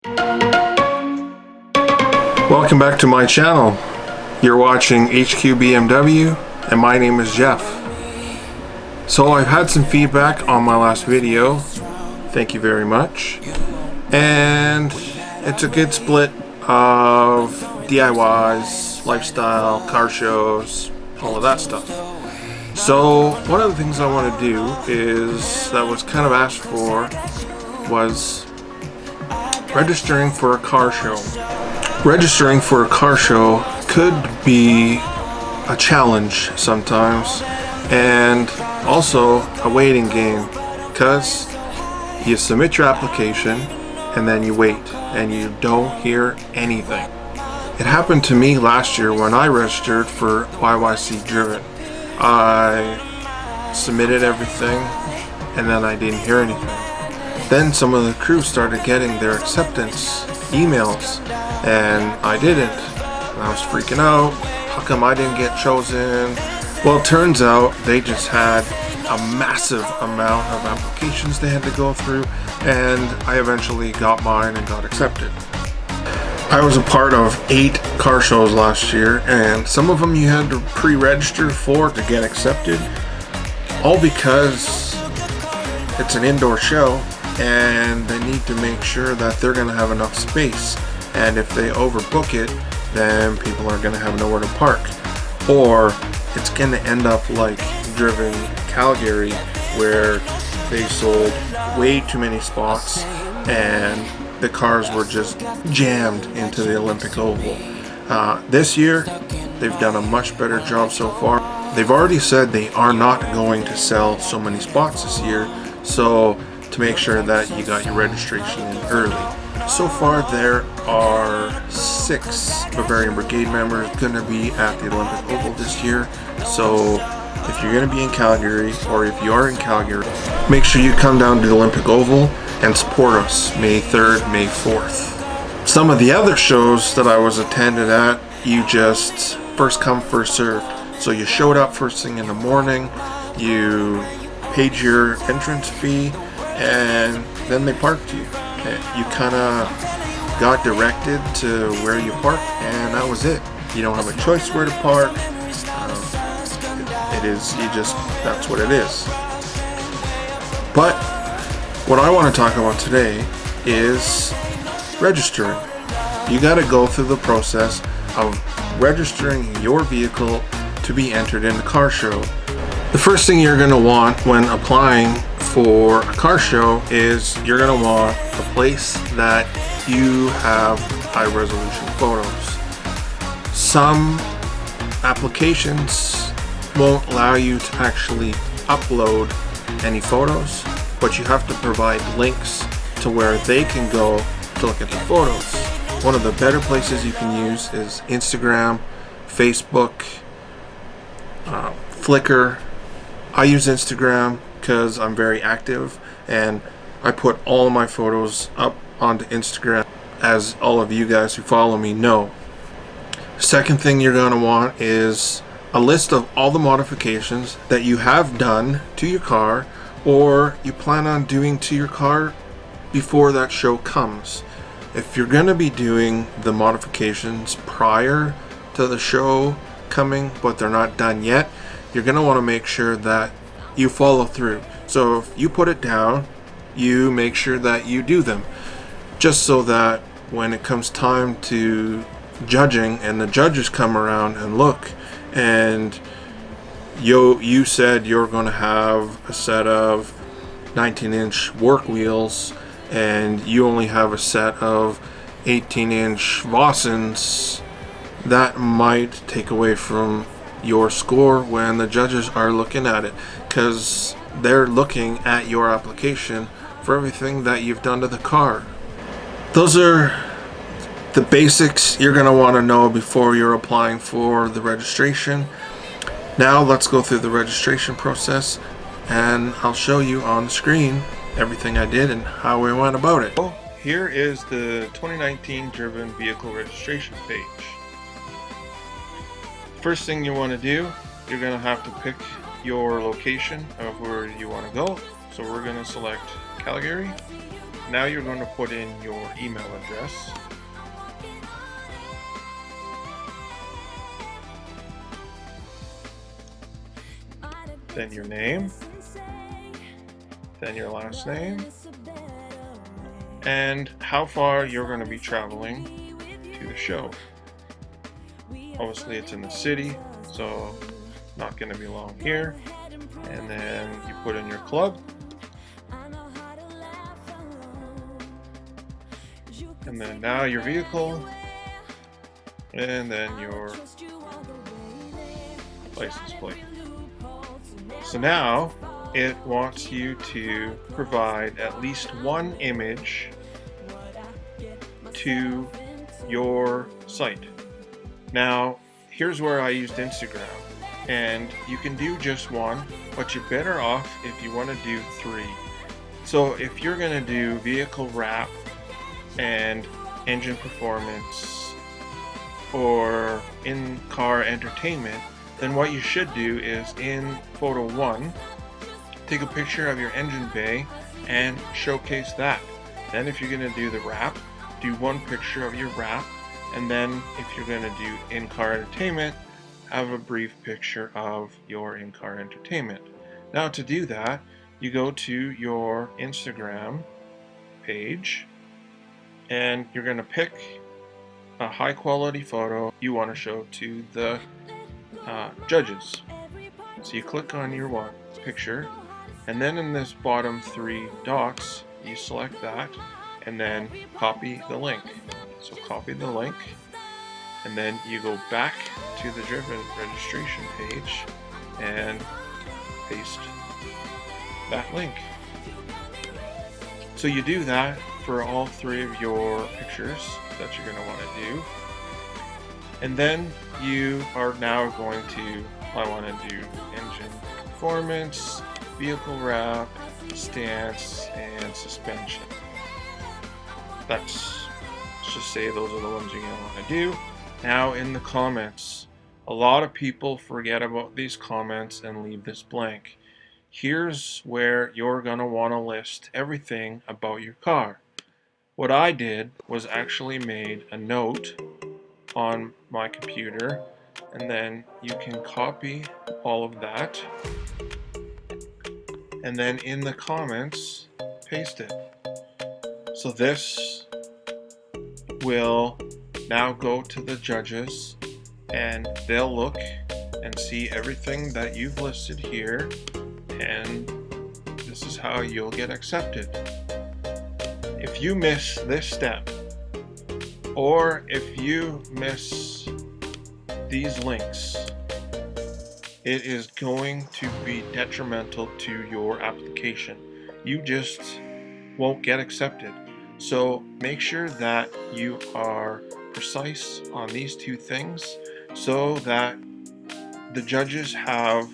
Welcome back to my channel. You're watching HQ BMW and my name is Jeff. So I've had some feedback on my last video. Thank you very much. And it's a good split of DIYs, lifestyle, car shows, all of that stuff. So one of the things I want to do is, that was kind of asked for, was registering for a car show. Registering for a car show could be a challenge sometimes, and also a waiting game, because you submit your application and then you wait and you don't hear anything. It happened to me last year when I registered for YYC Driven. I submitted everything and then I didn't hear anything. Then some of the crew started getting their acceptance emails and I didn't. And I was freaking out. How come I didn't get chosen? Well, it turns out they just had a massive amount of applications they had to go through, and I eventually got mine and got accepted. I was a part of 8 car shows last year, and some of them you had to pre-register for to get accepted, all because it's an indoor show and they need to make sure that they're going to have enough space, and if they overbook it, then people are going to have nowhere to park, or it's going to end up like Driven Calgary, where they sold way too many spots and the cars were just jammed into the Olympic Oval. This year they've done a much better job so far. They've already said they are not going to sell so many spots this year, so to make sure that you got your registration in early. So far there are 6 Bavarian Brigade members going to be at the Olympic Oval this year. So if you're going to be in Calgary, or if you are in Calgary, make sure you come down to the Olympic Oval and support us May 3rd, May 4th. Some of the other shows that I was attended at, you just first come, first served. So you showed up first thing in the morning, you paid your entrance fee, and then they parked you. You kind of got directed to where you park, and that was it. You don't have a choice where to park. That's what it is. But what I want to talk about today is registering. You got to go through the process of registering your vehicle to be entered in the car show. The first thing you're going to want when applying for a car show is you're going to want a place that you have high resolution photos. Some applications won't allow you to actually upload any photos, but you have to provide links to where they can go to look at the photos. One of the better places you can use is Instagram, Facebook, Flickr. I use Instagram because I'm very active and I put all of my photos up onto Instagram, as all of you guys who follow me know. Second thing you're going to want is a list of all the modifications that you have done to your car or you plan on doing to your car before that show comes. If you're going to be doing the modifications prior to the show coming but they're not done yet, you're going to want to make sure that you follow through. So if you put it down, you make sure that you do them, just so that when it comes time to judging and the judges come around and look, and you said you're going to have a set of 19-inch work wheels and you only have a set of 18-inch Vossens, that might take away from your score when the judges are looking at it, because they're looking at your application for everything that you've done to the car. Those are the basics you're going to want to know before you're applying for the registration. Now let's go through the registration process and I'll show you on the screen everything I did and how we went about it. Well, here is the 2019 Driven Vehicle Registration page. First thing you want to do, you're going to have to pick your location of where you want to go. So we're going to select Calgary. now you're going to put in your email address. Then your name. Then your last name. And how far you're going to be traveling to the show. Obviously it's in the city, so not going to be long here. And then you put in your club. And then now your vehicle. And then your license plate. So now it wants you to provide at least one image to your site. Now, here's where I used Instagram, and you can do just one, but you're better off if you want to do 3. So if you're going to do vehicle wrap and engine performance or in-car entertainment, then what you should do is in photo 1, take a picture of your engine bay and showcase that. Then if you're going to do the wrap, do one picture of your wrap, and then if you're going to do in-car entertainment, have a brief picture of your in-car entertainment. Now to do that, you go to your Instagram page and you're going to pick a high quality photo you want to show to the judges. So you click on your one picture, and then in this bottom 3 dots you select that and then copy the link. So copy the link, and then you go back to the Driven registration page and paste that link. So you do that for all 3 of your pictures that you're going to want to do. And then you are now going to, I want to do engine performance, vehicle wrap, stance, and suspension. Let's just say those are the ones you're going to want to do. Now in the comments, a lot of people forget about these comments and leave this blank. Here's where you're going to want to list everything about your car. What I did was actually made a note on my computer, and then you can copy all of that and then in the comments paste it. So this will now go to the judges and they'll look and see everything that you've listed here, and this is how you'll get accepted. If you miss this step, or if you miss these links, it is going to be detrimental to your application. You just won't get accepted. So make sure that you are precise on these 2 things so that the judges have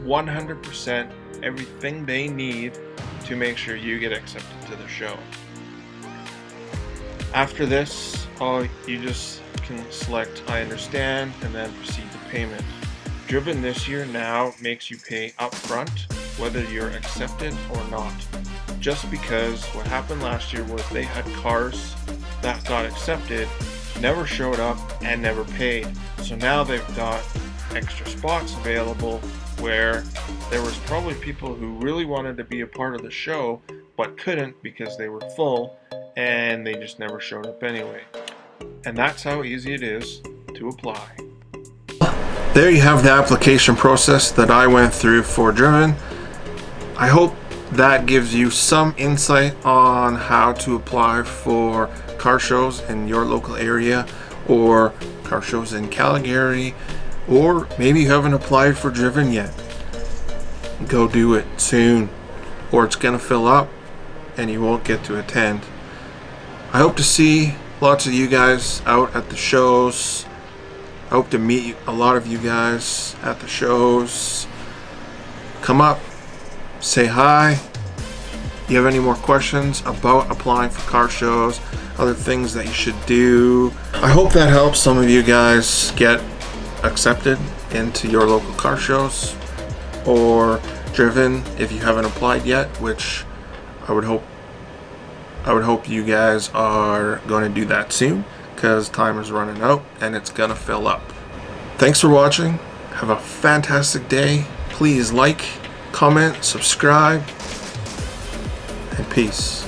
100% everything they need to make sure you get accepted to the show. After this, you just can select I understand and then proceed to payment. Driven this year now makes you pay upfront whether you're accepted or not. Just because what happened last year was they had cars that got accepted, never showed up, and never paid. So now they've got extra spots available where there was probably people who really wanted to be a part of the show but couldn't because they were full and they just never showed up anyway. And that's how easy it is to apply. There you have the application process that I went through for Driven. I hope that gives you some insight on how to apply for car shows in your local area or car shows in Calgary, or maybe you haven't applied for Driven yet. Go do it soon, or it's gonna fill up and you won't get to attend. I hope to see lots of you guys out at the shows. I hope to meet a lot of you guys at the shows. Come up, say hi. If you have any more questions about applying for car shows, other things that you should do, I hope that helps some of you guys get accepted into your local car shows or Driven if you haven't applied yet, which I would hope I would hope you guys are going to do that soon, because time is running out and it's gonna fill up. Thanks for watching. Have a fantastic day. Please like, comment, subscribe, and peace.